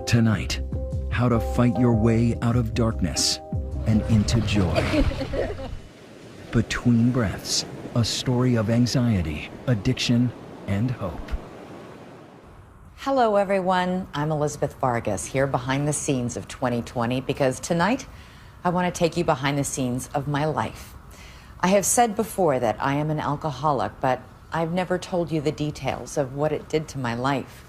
Tonight, how to fight your way out of darkness and into joy. Between Breaths, a story of anxiety, addiction, and hope. Hello, everyone. I'm Elizabeth Vargas, here behind the scenes of 2020, because tonight I want to take you behind the scenes of my life. I have said before that I am an alcoholic, but I've never told you the details of what it did to my life.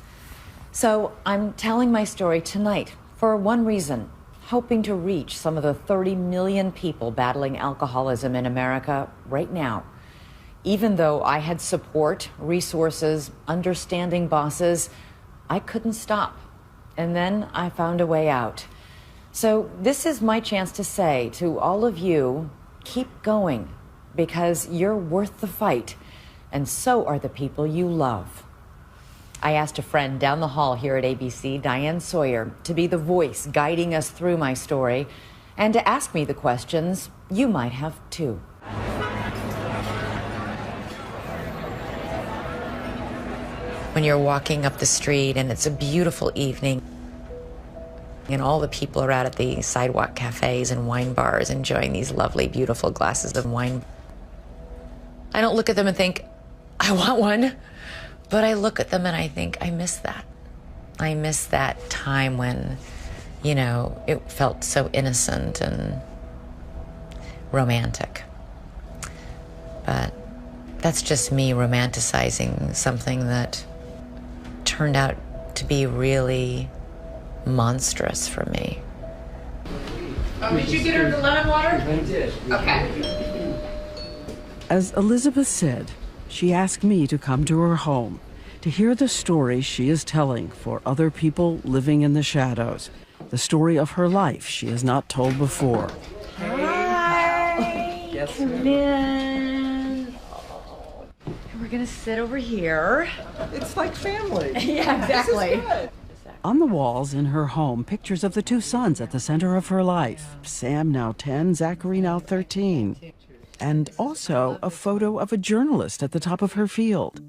So I'm telling my story tonight for one reason, hoping to reach some of the 30 million people battling alcoholism in America right now. Even though I had support, resources, understanding bosses, I couldn't stop. And then I found a way out. So this is my chance to say to all of you, keep going, because you're worth the fight, and so are the people you love. I asked a friend down the hall here at ABC, Diane Sawyer, to be the voice guiding us through my story and to ask me the questions you might have too. When you're walking up the street and it's a beautiful evening and all the people are out at the sidewalk cafes and wine bars enjoying these lovely, beautiful glasses of wine, I don't look at them and think, I want one. But I look at them and I think, I miss that. I miss that time when, you know, it felt so innocent and romantic. But that's just me romanticizing something that turned out to be really monstrous for me. Oh, did you get her the lemon water? I did. Okay. As Elizabeth said, she asked me to come to her home to hear the story she is telling for other people living in the shadows, the story of her life she has not told before. Hi. Yes, come in. We're gonna sit over here. It's like family. Yeah, exactly. On the walls in her home, pictures of the two sons at the center of her life. Sam, now 10, Zachary, now 13. And also a photo of a journalist at the top of her field.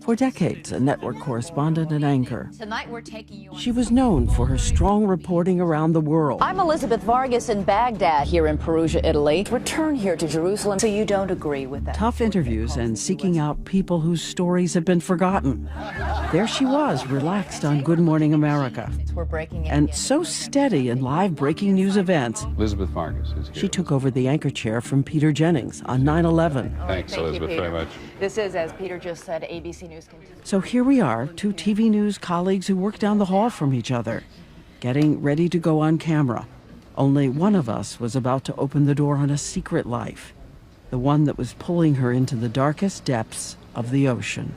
For decades, a network correspondent and anchor. Tonight we're taking you on. She was known for her strong reporting around the world. I'm Elizabeth Vargas in Baghdad, here in Perugia, Italy. Return here to Jerusalem, so you don't agree with that. Tough interviews and seeking out people whose stories have been forgotten. There she was, relaxed on Good Morning America. We're breaking in And so steady in live breaking news events, Elizabeth Vargas is here. she took over the anchor chair from Peter Jennings on 9/11. Thanks, Elizabeth, very much. This is, as Peter just said, ABC News continues. So here we are, two TV news colleagues who work down the hall from each other, getting ready to go on camera. Only one of us was about to open the door on a secret life, the one that was pulling her into the darkest depths of the ocean.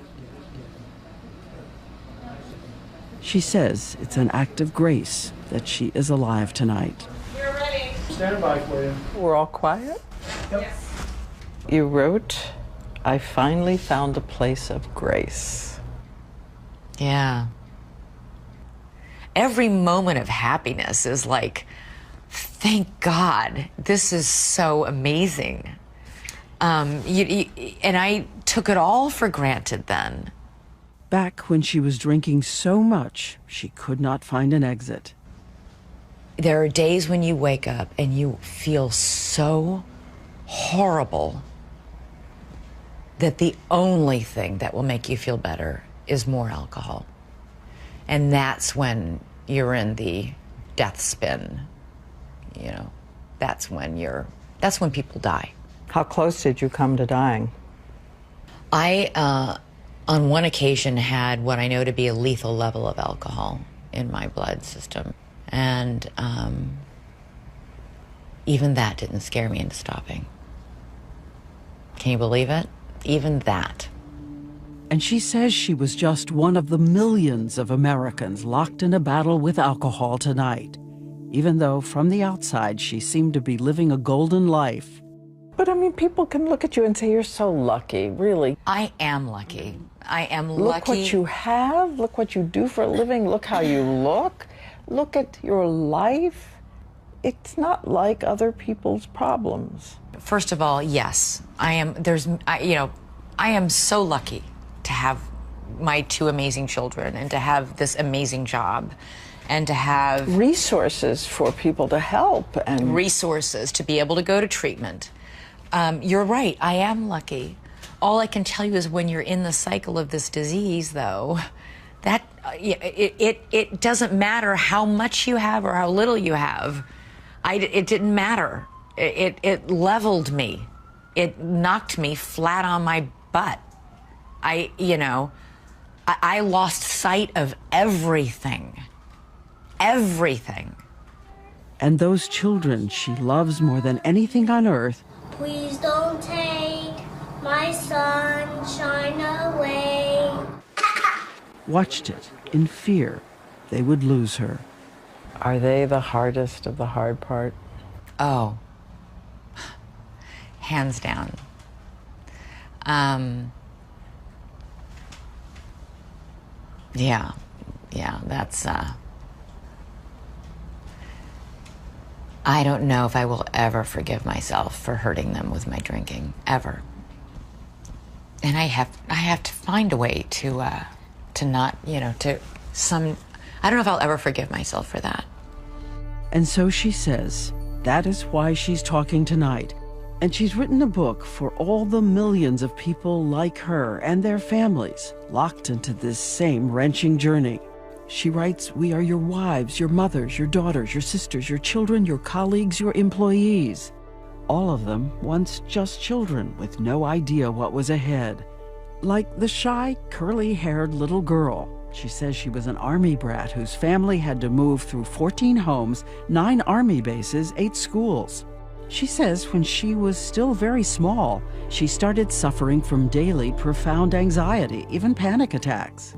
She says it's an act of grace that she is alive tonight. We're ready. Stand by for you. We're all quiet? Yes. You wrote, I finally found a place of grace. Yeah. Every moment of happiness is like, thank God, this is so amazing. And I took it all for granted then. Back when she was drinking so much, she could not find an exit. There are days when you wake up and you feel so horrible that the only thing that will make you feel better is more alcohol. And that's when you're in the death spin. You know, that's when people die. How close did you come to dying? I, on one occasion, had what I know to be a lethal level of alcohol in my blood system. And even that didn't scare me into stopping. Can you believe it? Even that. And she says she was just one of the millions of Americans locked in a battle with alcohol tonight, even though from the outside she seemed to be living a golden life. But I mean, people can look at you and say, you're so lucky, really. I am lucky. I am lucky. Look what you have, look what you do for a living, look how you look at your life. It's not like other people's problems. First of all, yes, I am. I am so lucky to have my two amazing children and to have this amazing job and to have resources for people to help and resources to be able to go to treatment. You're right, I am lucky. All I can tell you is when you're in the cycle of this disease, though, that it doesn't matter how much you have or how little you have. It didn't matter. It leveled me. It knocked me flat on my butt. I lost sight of everything. Everything. And those children she loves more than anything on earth. Please don't take my sunshine away. Watched it in fear they would lose her. Are they the hardest of the hard part? Oh, hands down. Yeah, that's, I don't know if I will ever forgive myself for hurting them with my drinking, ever. And I have to find a way to not, I don't know if I'll ever forgive myself for that. And so she says that is why she's talking tonight. And she's written a book for all the millions of people like her and their families locked into this same wrenching journey. She writes, we are your wives, your mothers, your daughters, your sisters, your children, your colleagues, your employees. All of them once just children with no idea what was ahead. Like the shy, curly-haired little girl. She says she was an Army brat whose family had to move through 14 homes, 9 Army bases, 8 schools. She says when she was still very small, she started suffering from daily profound anxiety, even panic attacks.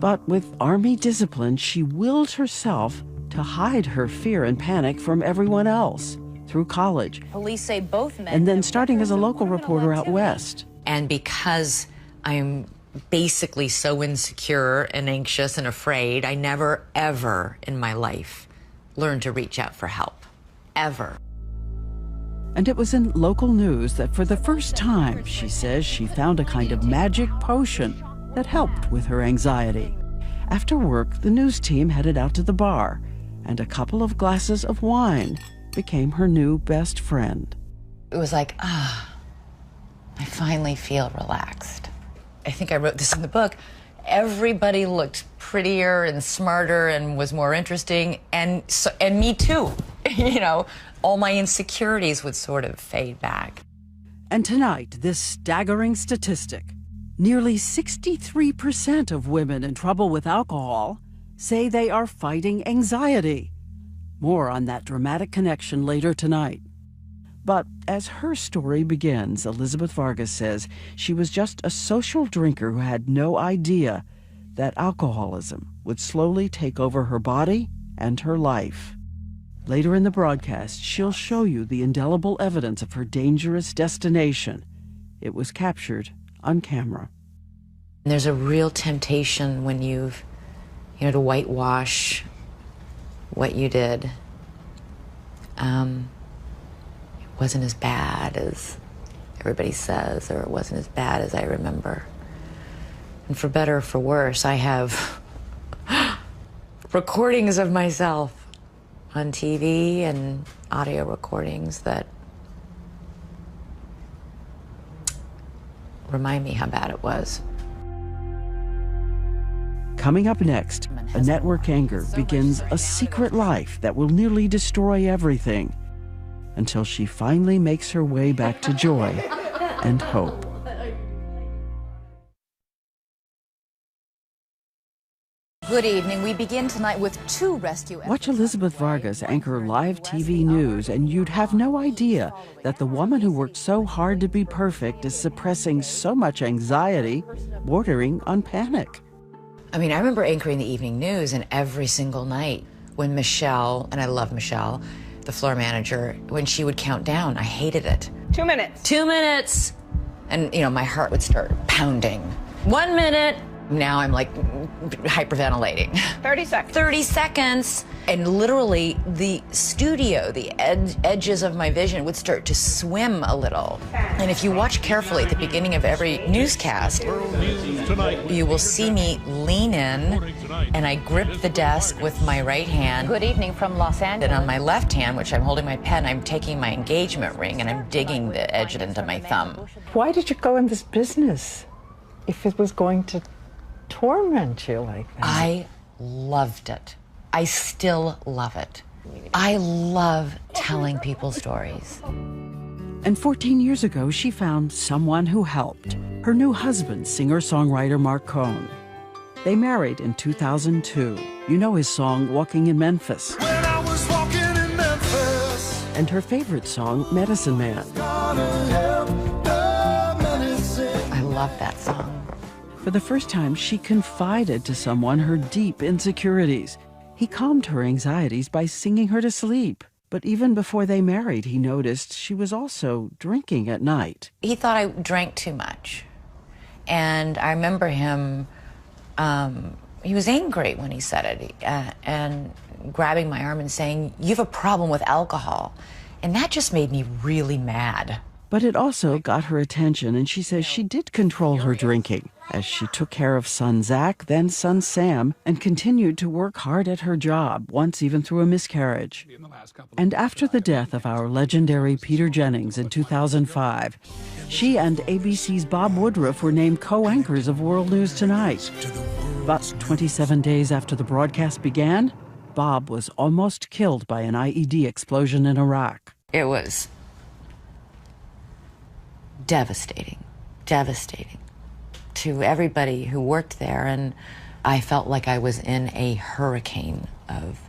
But with Army discipline, she willed herself to hide her fear and panic from everyone else through college. Police say both men. And then starting as a local reporter out west. And because I'm basically so insecure and anxious and afraid, I never, ever in my life learned to reach out for help. Ever. And it was in local news that for the first time, she says, she found a kind of magic potion that helped with her anxiety. After work, the news team headed out to the bar, and a couple of glasses of wine became her new best friend. It was like, I finally feel relaxed. I think I wrote this in the book. Everybody looked prettier and smarter and was more interesting, and me too. All my insecurities would sort of fade back. And tonight, this staggering statistic. Nearly 63% of women in trouble with alcohol say they are fighting anxiety. More on that dramatic connection later tonight. But as her story begins, Elizabeth Vargas says she was just a social drinker who had no idea that alcoholism would slowly take over her body and her life. Later in the broadcast, she'll show you the indelible evidence of her dangerous destination. It was captured on camera. There's a real temptation when you've, to whitewash what you did. It wasn't as bad as everybody says, or it wasn't as bad as I remember. And for better or for worse, I have recordings of myself on TV and audio recordings that remind me how bad it was. Coming up next, a network anchor begins a secret life that will nearly destroy everything until she finally makes her way back to joy and hope. Good evening. We begin tonight with 2 rescue efforts. Watch Elizabeth Vargas anchor live TV news, and you'd have no idea that the woman who worked so hard to be perfect is suppressing so much anxiety, bordering on panic. I remember anchoring the evening news, and every single night when Michelle, and I love Michelle, the floor manager, when she would count down, I hated it. 2 minutes. 2 minutes! And, my heart would start pounding. 1 minute! Now I'm like hyperventilating. 30 seconds. 30 seconds. And literally the studio, the edges of my vision would start to swim a little. And if you watch carefully at the beginning of every newscast, you will see me lean in and I grip the desk with my right hand. Good evening from Los Angeles. And on my left hand, which I'm holding my pen, I'm taking my engagement ring and I'm digging the edge into my thumb. Why did you go in this business if it was going to torment you like that? I loved it. I still love it. I love telling people stories. And 14 years ago, she found someone who helped. Her new husband, singer-songwriter Mark Cohn. They married in 2002. You know his song, Walking in Memphis. When I was walking in Memphis. And her favorite song, Medicine Man. I love that song. For the first time, she confided to someone her deep insecurities. He calmed her anxieties by singing her to sleep. But even before they married, he noticed she was also drinking at night. He thought I drank too much. And I remember him, he was angry when he said it, and grabbing my arm and saying, "You have a problem with alcohol." And that just made me really mad. But it also got her attention, and she says she did control her drinking as she took care of son Zach, then son Sam, and continued to work hard at her job, once even through a miscarriage. And after the death of our legendary Peter Jennings in 2005, she and ABC's Bob Woodruff were named co-anchors of World News Tonight. But 27 days after the broadcast began, Bob was almost killed by an IED explosion in Iraq. It was devastating, devastating to everybody who worked there, and I felt like I was in a hurricane of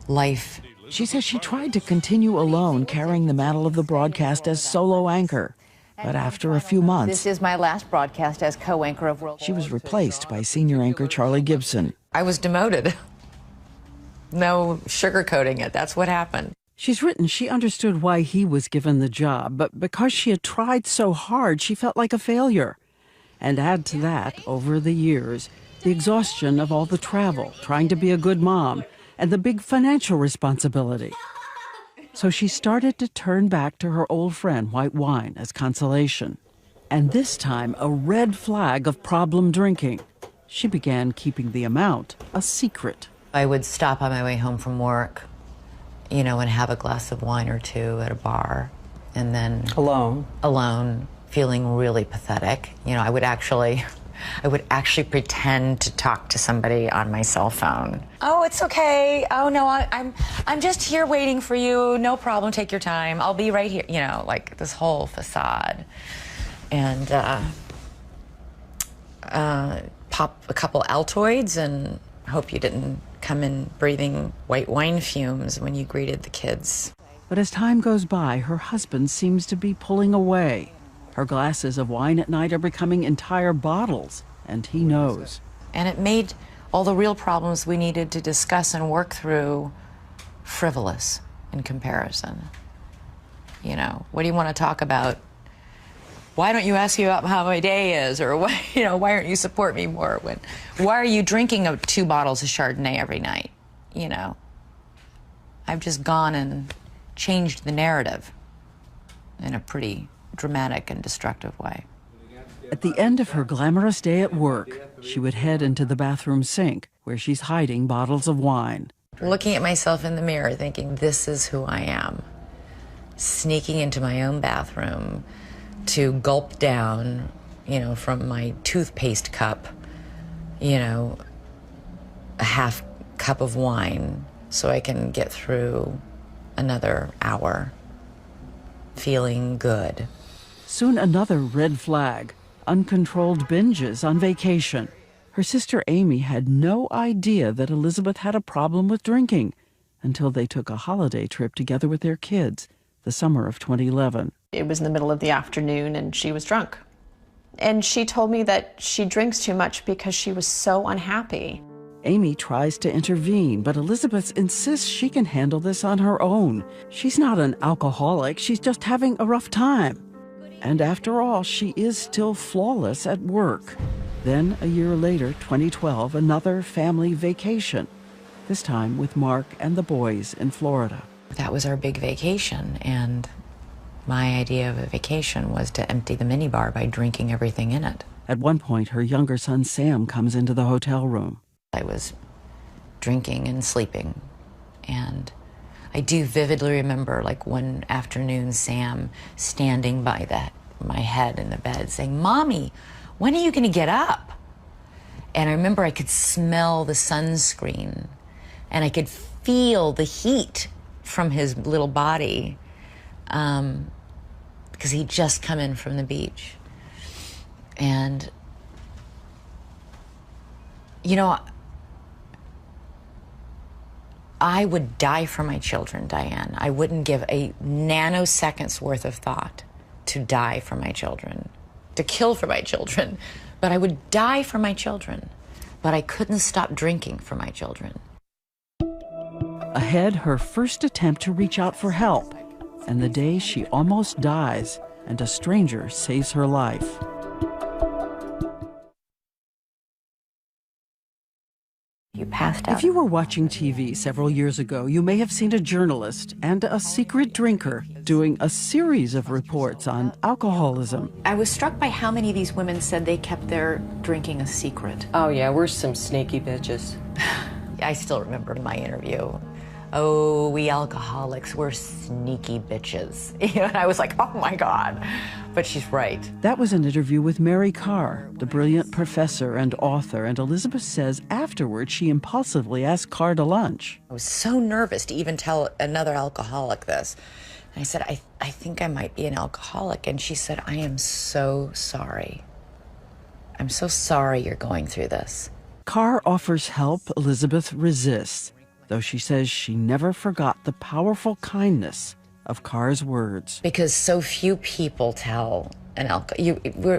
life. She says she tried to continue alone, carrying the mantle of the broadcast as solo anchor. But after a few months, This is my last broadcast as co-anchor of World. she was replaced by senior anchor Charlie Gibson. I was demoted. No sugarcoating it. That's what happened. She's written she understood why he was given the job, but because she had tried so hard, she felt like a failure. And add to that, over the years, the exhaustion of all the travel, trying to be a good mom, and the big financial responsibility. So she started to turn back to her old friend, white wine, as consolation. And this time, a red flag of problem drinking. She began keeping the amount a secret. I would stop on my way home from work, you know, and have a glass of wine or two at a bar, and then alone, feeling really pathetic. You know, I would actually pretend to talk to somebody on my cell phone. Oh, it's okay. Oh no, I'm just here waiting for you. No problem. Take your time. I'll be right here. You know, like this whole facade, and pop a couple Altoids and hope you didn't come in breathing white wine fumes when you greeted the kids. But as time goes by, her husband seems to be pulling away. Her glasses of wine at night are becoming entire bottles, and he knows. And it made all the real problems we needed to discuss and work through frivolous in comparison. You know, what do you want to talk about? Why don't you ask me about how my day is? Or why, you know, why aren't you support me more? Why are you drinking 2 bottles of Chardonnay every night? You know, I've just gone and changed the narrative in a pretty dramatic and destructive way. At the end of her glamorous day at work, she would head into the bathroom sink, where she's hiding bottles of wine. Looking at myself in the mirror, thinking, this is who I am. Sneaking into my own bathroom to gulp down, you know, from my toothpaste cup, you know, a half cup of wine so I can get through another hour feeling good. Soon another red flag, uncontrolled binges on vacation. Her sister Amy had no idea that Elizabeth had a problem with drinking until they took a holiday trip together with their kids, the summer of 2011. It was in the middle of the afternoon and she was drunk. And she told me that she drinks too much because she was so unhappy. Amy tries to intervene, but Elizabeth insists she can handle this on her own. She's not an alcoholic, she's just having a rough time. And after all, she is still flawless at work. Then, a year later, 2012, another family vacation, this time with Mark and the boys in Florida. That was our big vacation, and my idea of a vacation was to empty the minibar by drinking everything in it. At one point, her younger son Sam comes into the hotel room. I was drinking and sleeping, and I do vividly remember, like, one afternoon, Sam standing by my head in the bed saying, "Mommy, when are you going to get up?" And I remember I could smell the sunscreen, and I could feel the heat from his little body, because he'd just come in from the beach. And, you know, I would die for my children, Diane. I wouldn't give a nanosecond's worth of thought to die for my children, to kill for my children. But I would die for my children. But I couldn't stop drinking for my children. Ahead, her first attempt to reach out for help, and the day she almost dies and a stranger saves her life. You passed out. If you were watching TV several years ago, you may have seen a journalist and a secret drinker doing a series of reports on alcoholism. I was struck by how many of these women said they kept their drinking a secret. Oh yeah, we're some sneaky bitches. I still remember my interview. Oh, we alcoholics, we're sneaky bitches. You know, and I was like, oh my God. But she's right. That was an interview with Mary Carr, the brilliant professor and author, and Elizabeth says afterward she impulsively asked Carr to lunch. I was so nervous to even tell another alcoholic this. And I said, I think I might be an alcoholic. And she said, I am so sorry. I'm so sorry you're going through this. Carr offers help. Elizabeth resists, though she says she never forgot the powerful kindness of Carr's words. Because so few people tell an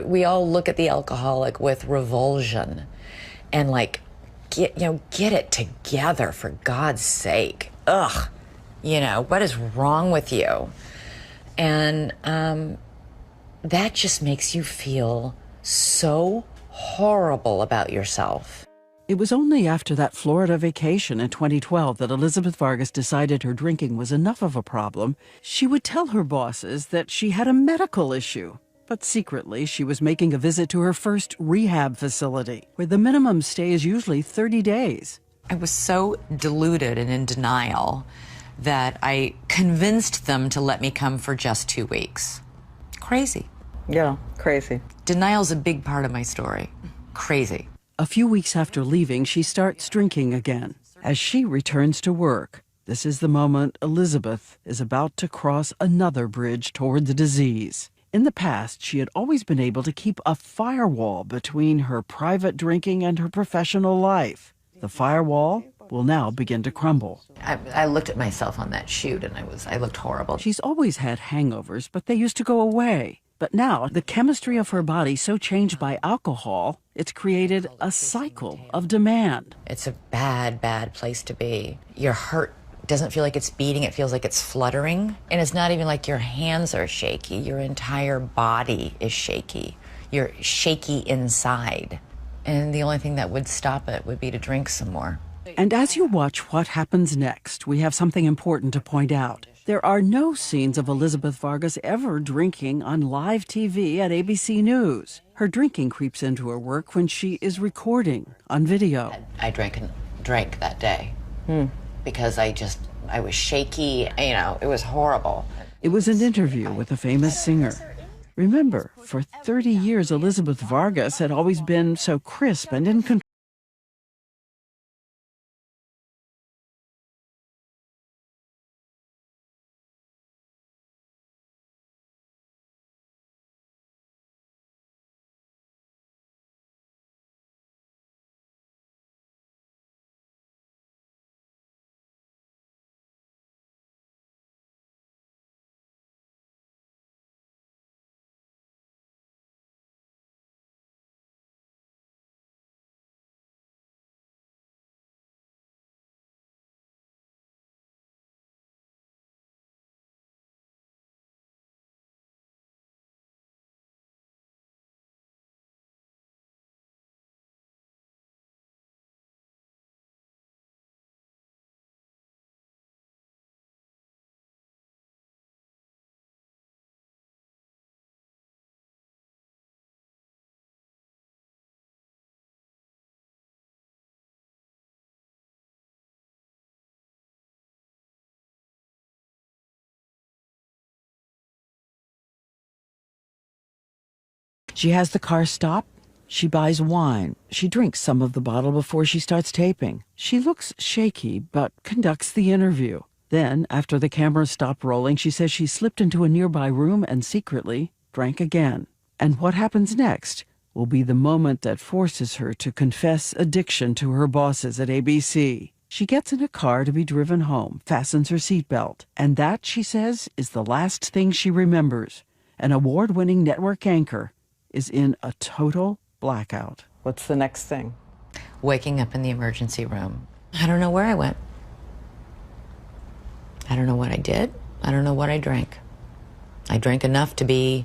we all look at the alcoholic with revulsion and like, get it together, for God's sake. Ugh, what is wrong with you? And that just makes you feel so horrible about yourself. It was only after that Florida vacation in 2012 that Elizabeth Vargas decided her drinking was enough of a problem. She would tell her bosses that she had a medical issue. But secretly, she was making a visit to her first rehab facility, where the minimum stay is usually 30 days. I was so deluded and in denial that I convinced them to let me come for just 2 weeks. Crazy. Yeah, crazy. Denial's a big part of my story. Crazy. A few weeks after leaving, she starts drinking again. As she returns to work, this is the moment Elizabeth is about to cross another bridge toward the disease. In the past, she had always been able to keep a firewall between her private drinking and her professional life. The firewall will now begin to crumble. I looked at myself on that shoot and I looked horrible. She's always had hangovers, but they used to go away. But now, the chemistry of her body so changed by alcohol, it's created a cycle of demand. It's a bad, bad place to be. Your heart doesn't feel like it's beating, it feels like it's fluttering. And it's not even like your hands are shaky, your entire body is shaky. You're shaky inside. And the only thing that would stop it would be to drink some more. And as you watch what happens next, we have something important to point out. There are no scenes of Elizabeth Vargas ever drinking on live TV at ABC News. Her drinking creeps into her work when she is recording on video. I drank that day because I was shaky, it was horrible. It was an interview with a famous singer. Remember, for 30 years, Elizabeth Vargas had always been so crisp and in control. She has the car stop. She buys wine. She drinks some of the bottle before she starts taping. She looks shaky, but conducts the interview. Then, after the cameras stop rolling, she says she slipped into a nearby room and secretly drank again. And what happens next will be the moment that forces her to confess addiction to her bosses at ABC. She gets in a car to be driven home, fastens her seatbelt, and that, she says, is the last thing she remembers. An award-winning network anchor is in a total blackout. What's the next thing? Waking up in the emergency room. I don't know where I went. I don't know what I did. I don't know what I drank. I drank enough to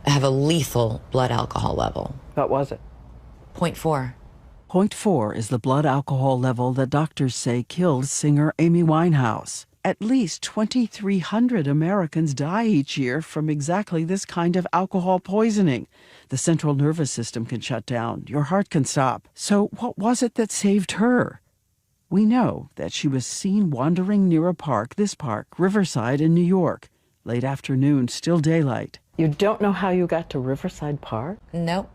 have a lethal blood alcohol level. What was it? 0.4. 0.4 is the blood alcohol level that doctors say killed singer Amy Winehouse. At least 2,300 Americans die each year from exactly this kind of alcohol poisoning. The central nervous system can shut down. Your heart can stop. So what was it that saved her? We know that she was seen wandering near a park, this park, Riverside in New York. Late afternoon, still daylight. You don't know how you got to Riverside Park? Nope.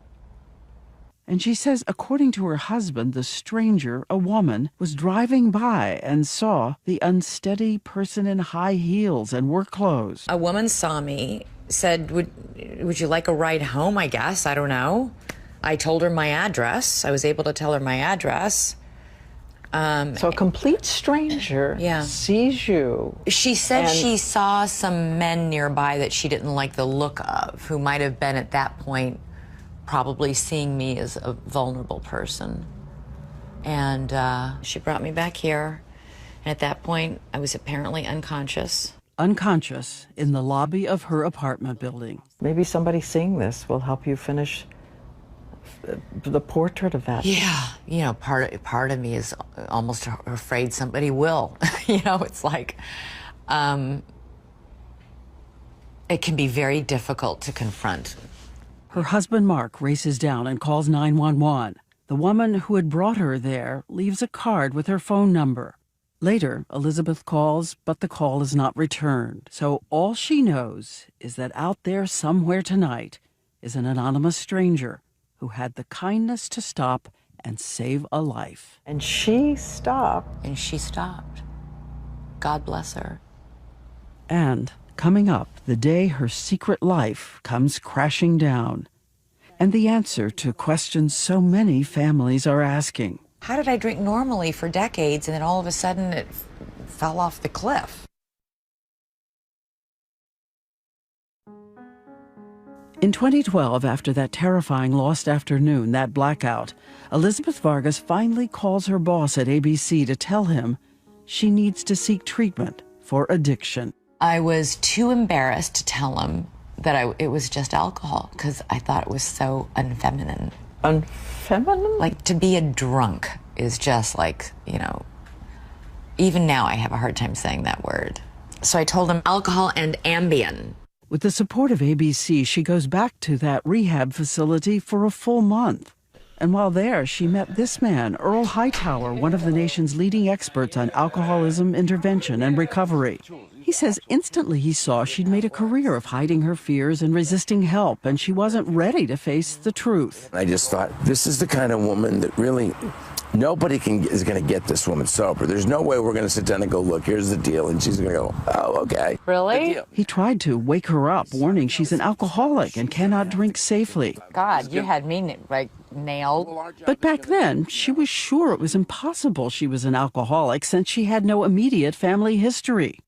And she says, according to her husband, the stranger, a woman, was driving by and saw the unsteady person in high heels and work clothes. A woman saw me, said, would you like a ride home, I guess? I don't know. I told her my address. I was able to tell her my address. So a complete stranger sees you. She said she saw some men nearby that she didn't like the look of, who might have been at that point probably seeing me as a vulnerable person. And she brought me back here. And at that point, I was apparently unconscious. Unconscious in the lobby of her apartment building. Maybe somebody seeing this will help you finish the portrait of that. Yeah, you know, part of me is almost afraid somebody will. You know, it's like, it can be very difficult to confront. Her husband, Mark, races down and calls 911. The woman who had brought her there leaves a card with her phone number. Later, Elizabeth calls, but the call is not returned. So all she knows is that out there somewhere tonight is an anonymous stranger who had the kindness to stop and save a life. And she stopped. And she stopped. God bless her. And coming up, the day her secret life comes crashing down. And the answer to questions so many families are asking. How did I drink normally for decades and then all of a sudden it fell off the cliff? In 2012, after that terrifying lost afternoon, that blackout, Elizabeth Vargas finally calls her boss at ABC to tell him she needs to seek treatment for addiction. I was too embarrassed to tell him that it was just alcohol because I thought it was so unfeminine. Unfeminine? Like, to be a drunk is just like, you know, even now I have a hard time saying that word. So I told him alcohol and Ambien. With the support of ABC, she goes back to that rehab facility for a full month. And while there, she met this man, Earl Hightower, one of the nation's leading experts on alcoholism intervention and recovery. He says instantly he saw she'd made a career of hiding her fears and resisting help, and she wasn't ready to face the truth. I just thought, this is the kind of woman that really, nobody is going to get this woman sober. There's no way we're going to sit down and go, look, here's the deal. And she's going to go, oh, okay. Really? He tried to wake her up, warning she's an alcoholic and cannot drink safely. God, you had me, like, nailed. But back then, she was sure it was impossible she was an alcoholic since she had no immediate family history.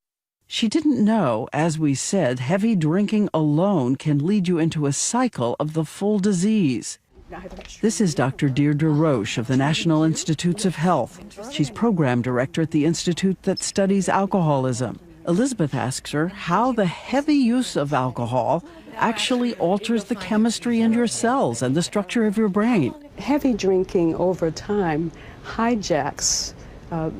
She didn't know, as we said, heavy drinking alone can lead you into a cycle of the full disease. This is Dr. Deirdre Roche of the National Institutes of Health. She's program director at the institute that studies alcoholism. Elizabeth asks her how the heavy use of alcohol actually alters the chemistry in your cells and the structure of your brain. Heavy drinking over time hijacks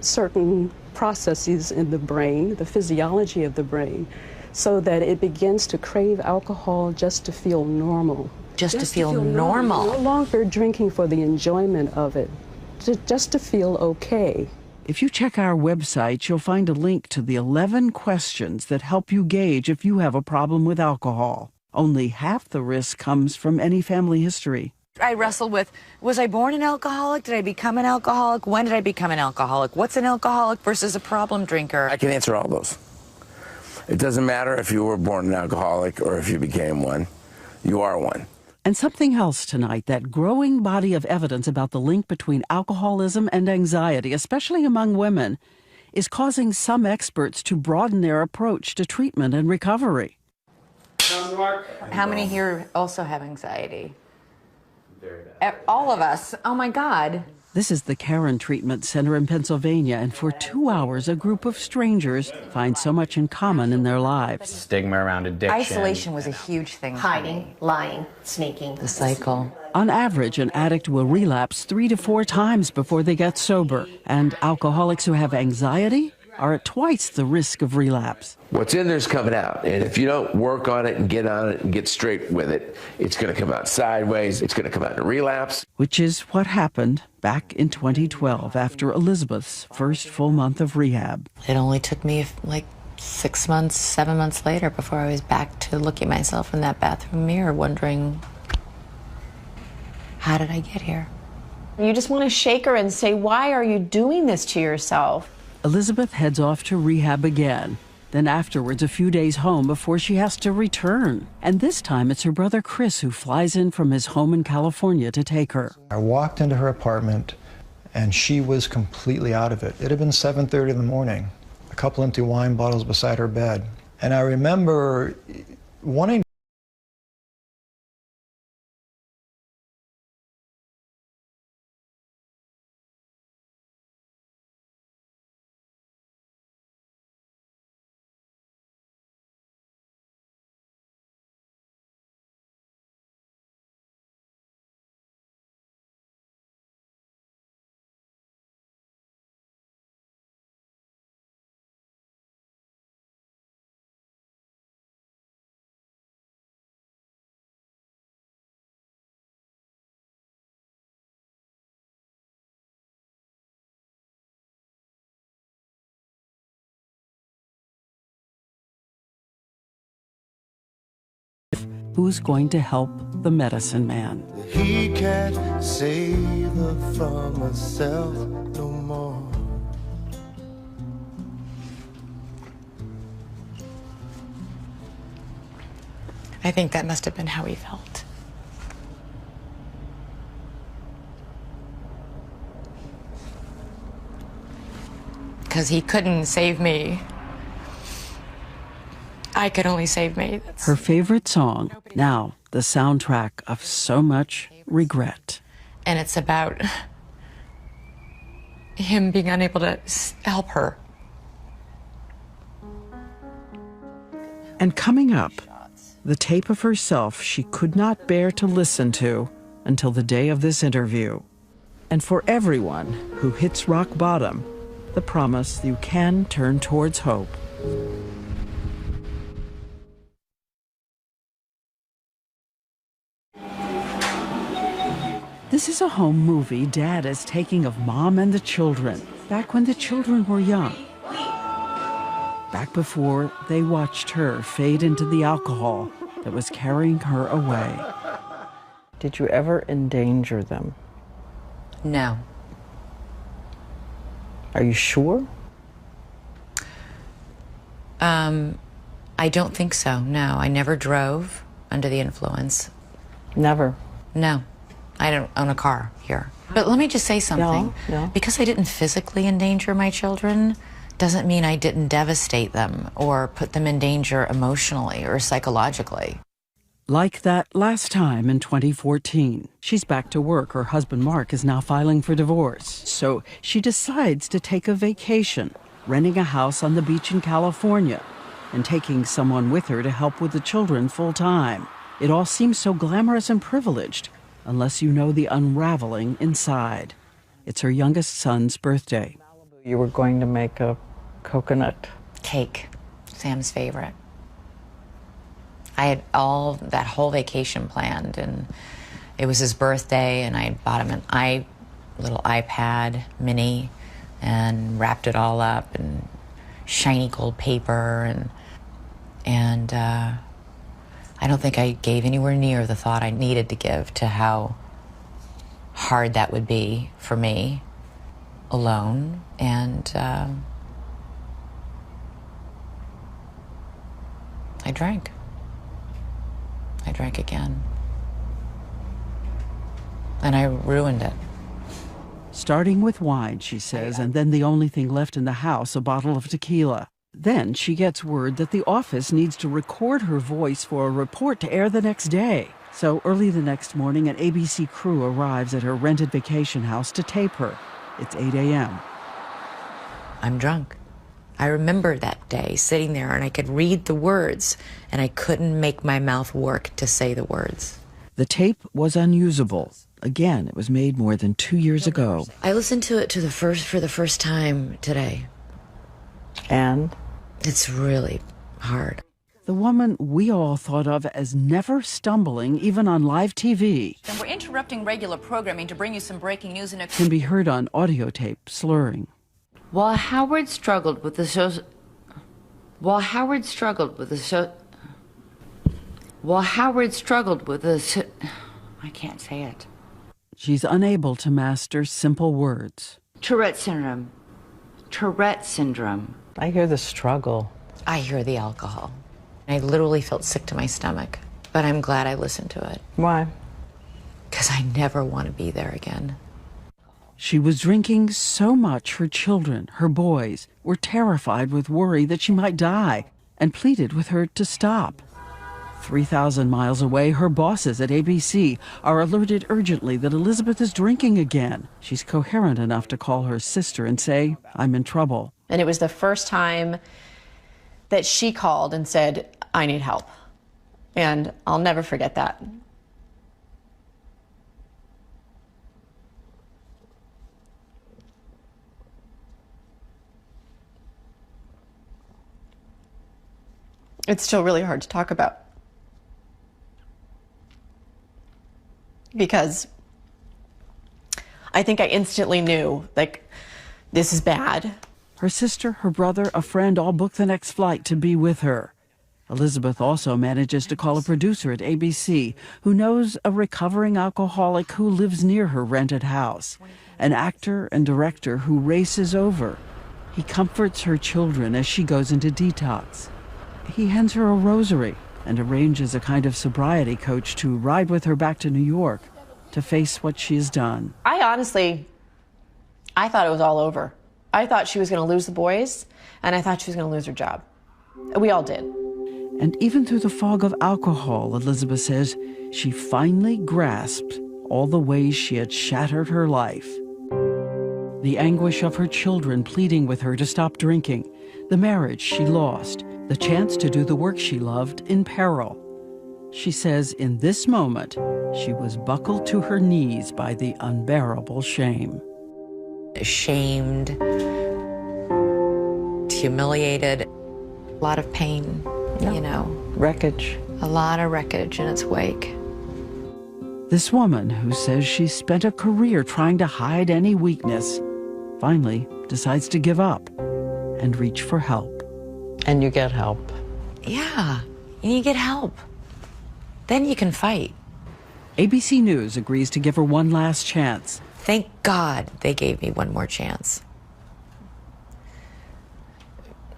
certain processes in the brain, the physiology of the brain, so that it begins to crave alcohol just to feel normal. Just to feel normal. No longer drinking for the enjoyment of it, just to feel okay. If you check our website, you'll find a link to the 11 questions that help you gauge if you have a problem with alcohol. Only half the risk comes from any family history. I wrestled with, was I born an alcoholic? Did I become an alcoholic? When did I become an alcoholic? What's an alcoholic versus a problem drinker? I can answer all those. It doesn't matter if you were born an alcoholic or if you became one. You are one. And something else tonight, that growing body of evidence about the link between alcoholism and anxiety, especially among women, is causing some experts to broaden their approach to treatment and recovery. How many here also have anxiety? Very bad. All of us. Oh my God. This is the Karen Treatment Center in Pennsylvania, and for 2 hours, a group of strangers find so much in common in their lives. Stigma around addiction. Isolation was a huge thing. Hiding, lying, sneaking. The cycle. On average, an addict will relapse 3 to 4 times before they get sober, and alcoholics who have anxiety are at twice the risk of relapse. What's in there's coming out, and if you don't work on it and get on it and get straight with it, it's going to come out sideways, it's going to come out in a relapse. Which is what happened back in 2012 after Elizabeth's first full month of rehab. It only took me like 6 months, 7 months later before I was back to looking at myself in that bathroom mirror wondering, how did I get here? You just want to shake her and say, why are you doing this to yourself? Elizabeth heads off to rehab again, then afterwards a few days home before she has to return. And this time it's her brother Chris who flies in from his home in California to take her. I walked into her apartment and she was completely out of it. It had been 7:30 in the morning, a couple empty wine bottles beside her bed. And I remember wanting Who's going to help the medicine man? He can't save her from herself no more. I think that must have been how he felt. Because he couldn't save me. I could only save me. Her favorite song, now the soundtrack of so much regret. And it's about him being unable to help her. And coming up, the tape of herself she could not bear to listen to until the day of this interview. And for everyone who hits rock bottom, the promise you can turn towards hope. This is a home movie Dad is taking of Mom and the children, back when the children were young. Back before they watched her fade into the alcohol that was carrying her away. Did you ever endanger them? No. Are you sure? I don't think so, no. I never drove under the influence. Never? No. I don't own a car here. But let me just say something. No. Because I didn't physically endanger my children doesn't mean I didn't devastate them or put them in danger emotionally or psychologically. Like that last time in 2014. She's back to work. Her husband, Mark, is now filing for divorce. So she decides to take a vacation, renting a house on the beach in California and taking someone with her to help with the children full time. It all seems so glamorous and privileged, unless you know the unraveling inside. It's her youngest son's birthday. You were going to make a coconut cake, Sam's favorite. I had that whole vacation planned, and it was his birthday, and I bought him a little iPad mini and wrapped it all up in shiny gold paper, and I don't think I gave anywhere near the thought I needed to give to how hard that would be for me alone. And I drank. I drank again. And I ruined it. Starting with wine, she says, and then the only thing left in the house, a bottle of tequila. Then she gets word that the office needs to record her voice for a report to air the next day. So early the next morning, an ABC crew arrives at her rented vacation house to tape her. It's 8 a.m. I'm drunk. I remember that day sitting there and I could read the words and I couldn't make my mouth work to say the words. The tape was unusable. Again, it was made more than 2 years ago. I listened to it for the first time today. And? It's really hard. The woman we all thought of as never stumbling, even on live TV, And we're interrupting regular programming to bring you some breaking news in a... can be heard on audio tape slurring. While Howard struggled with the I can't say it. She's unable to master simple words. Tourette syndrome. Tourette syndrome. I hear the struggle. I hear the alcohol. I literally felt sick to my stomach, but I'm glad I listened to it. Why? Because I never want to be there again. She was drinking so much her children, her boys, were terrified with worry that she might die and pleaded with her to stop. 3,000 miles away, her bosses at ABC are alerted urgently that Elizabeth is drinking again. She's coherent enough to call her sister and say, "I'm in trouble." And it was the first time that she called and said, "I need help." And I'll never forget that. It's still really hard to talk about. Because I think I instantly knew, like, this is bad. Her sister, her brother, a friend all book the next flight to be with her. Elizabeth also manages to call a producer at ABC who knows a recovering alcoholic who lives near her rented house, an actor and director who races over. He comforts her children as she goes into detox. He hands her a rosary and arranges a kind of sobriety coach to ride with her back to New York to face what she has done. I thought it was all over. I thought she was going to lose the boys, and I thought she was going to lose her job. We all did. And even through the fog of alcohol, Elizabeth says, she finally grasped all the ways she had shattered her life. The anguish of her children pleading with her to stop drinking, the marriage she lost, the chance to do the work she loved in peril. She says in this moment, she was buckled to her knees by the unbearable shame. Ashamed, humiliated, a lot of pain, you know. Wreckage. A lot of wreckage in its wake. This woman, who says she spent a career trying to hide any weakness, finally decides to give up and reach for help. And you get help. Yeah, and you get help. Then you can fight. ABC News agrees to give her one last chance. Thank God they gave me one more chance.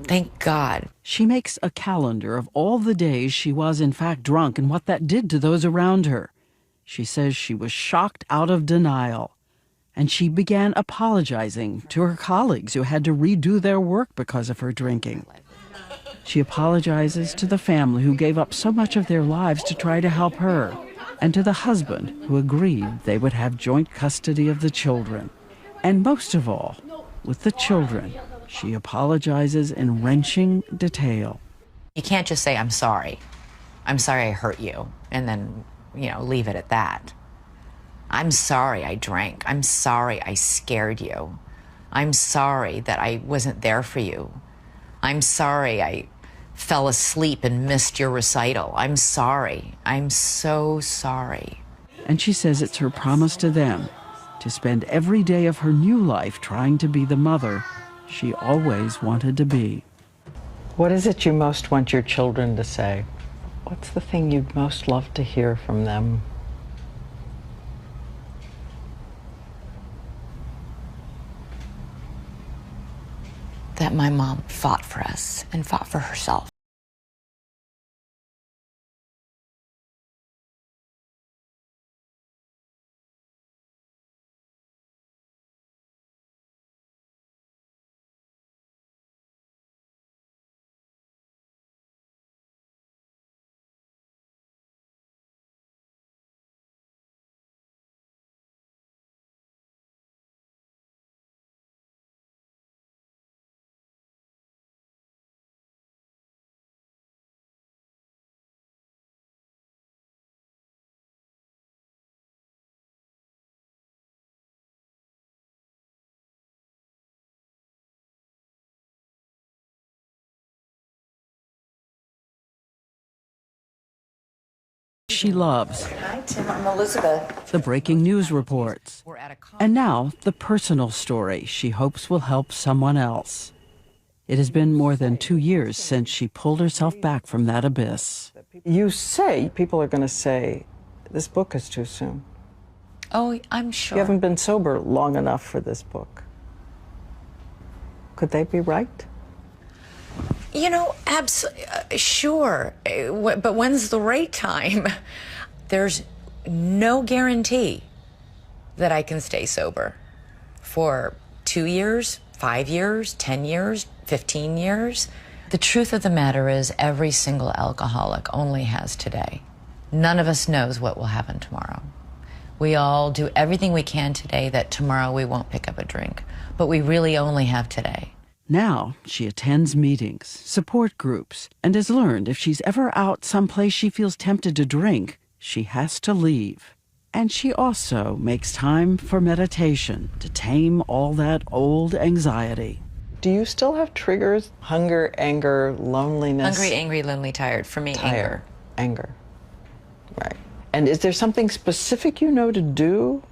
Thank God. She makes a calendar of all the days she was in fact drunk and what that did to those around her. She says she was shocked out of denial. And she began apologizing to her colleagues who had to redo their work because of her drinking. She apologizes to the family who gave up so much of their lives to try to help her, and to the husband who agreed they would have joint custody of the children. And most of all, with the children, she apologizes in wrenching detail. You can't just say, "I'm sorry. I'm sorry I hurt you," and then, leave it at that. I'm sorry I drank. I'm sorry I scared you. I'm sorry that I wasn't there for you. I'm sorry I fell asleep and missed your recital. I'm sorry. I'm so sorry. And she says it's her promise to them to spend every day of her new life trying to be the mother she always wanted to be. What is it you most want your children to say? What's the thing you'd most love to hear from them? That my mom fought for us and fought for herself. She loves. Hi, Tim. I'm Elizabeth. The breaking news reports. And now, the personal story she hopes will help someone else. It has been more than 2 years since she pulled herself back from that abyss. You say, people are going to say, this book is too soon. Oh, I'm sure. You haven't been sober long enough for this book. Could they be right? You know, absolutely, sure. But when's the right time? There's no guarantee that I can stay sober for 2 years, 5 years, 10 years, 15 years. The truth of the matter is every single alcoholic only has today. None of us knows what will happen tomorrow. We all do everything we can today that tomorrow we won't pick up a drink, but we really only have today. Now she attends meetings, support groups, and has learned if she's ever out someplace she feels tempted to drink, she has to leave. And she also makes time for meditation to tame all that old anxiety. Do you still have triggers? Hunger, anger, loneliness? Hungry, angry, lonely, tired. For me, Tired. Anger. Right. And is there something specific you know to do?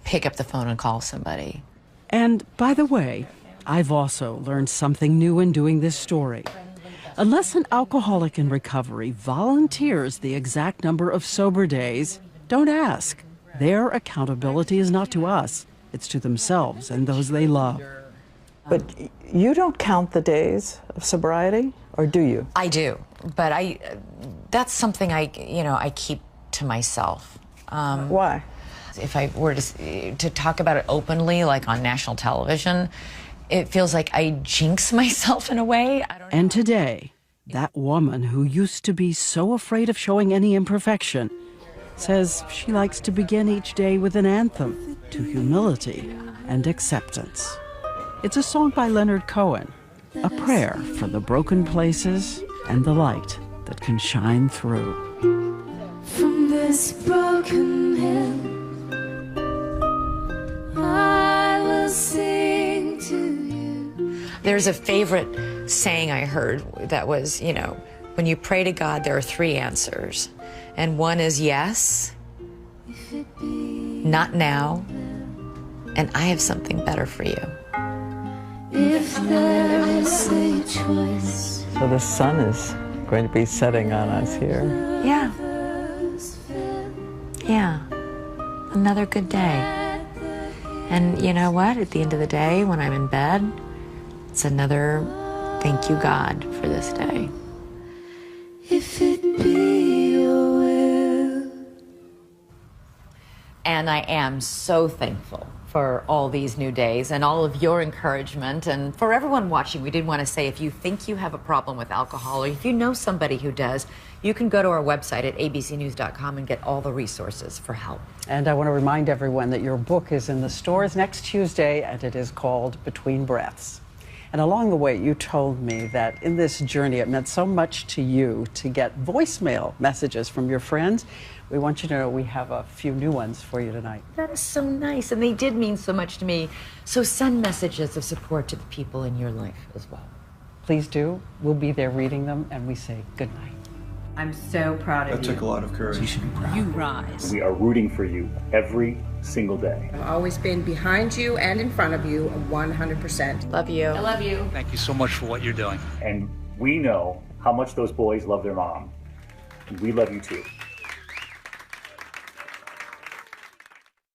Pick up the phone and call somebody. And by the way, I've also learned something new in doing this story. Unless an alcoholic in recovery volunteers the exact number of sober days, don't ask. Their accountability is not to us, it's to themselves and those they love. But you don't count the days of sobriety, or do you? I do, but that's something I keep to myself. Why? If I were to talk about it openly, like on national television, it feels like I jinx myself in a way. I don't know. And today, that woman who used to be so afraid of showing any imperfection says she likes to begin each day with an anthem to humility and acceptance. It's a song by Leonard Cohen, a prayer for the broken places and the light that can shine through. From this broken hill, I will sing to you. There's a favorite saying I heard that was, when you pray to God, there are 3 answers. And one is yes, not now, and I have something better for you. If there is a choice. So the sun is going to be setting on us here. Yeah. Yeah. Another good day. And you know what? At the end of the day, when I'm in bed, it's another thank you, God, for this day. If it be your will. And I am so thankful for all these new days and all of your encouragement. And for everyone watching, we did want to say, if you think you have a problem with alcohol, or if you know somebody who does, you can go to our website at abcnews.com and get all the resources for help. And I want to remind everyone that your book is in the stores next Tuesday, and it is called Between Breaths. And along the way, you told me that in this journey, it meant so much to you to get voicemail messages from your friends. We want you to know we have a few new ones for you tonight. That is so nice, and they did mean so much to me. So send messages of support to the people in your life as well. Please do. We'll be there reading them, and we say good night. I'm so proud of you. That took a lot of courage. You should be proud. You rise. We are rooting for you every single day. I've always been behind you and in front of you 100%. Love you. I love you. Thank you so much for what you're doing. And we know how much those boys love their mom. and we love you too.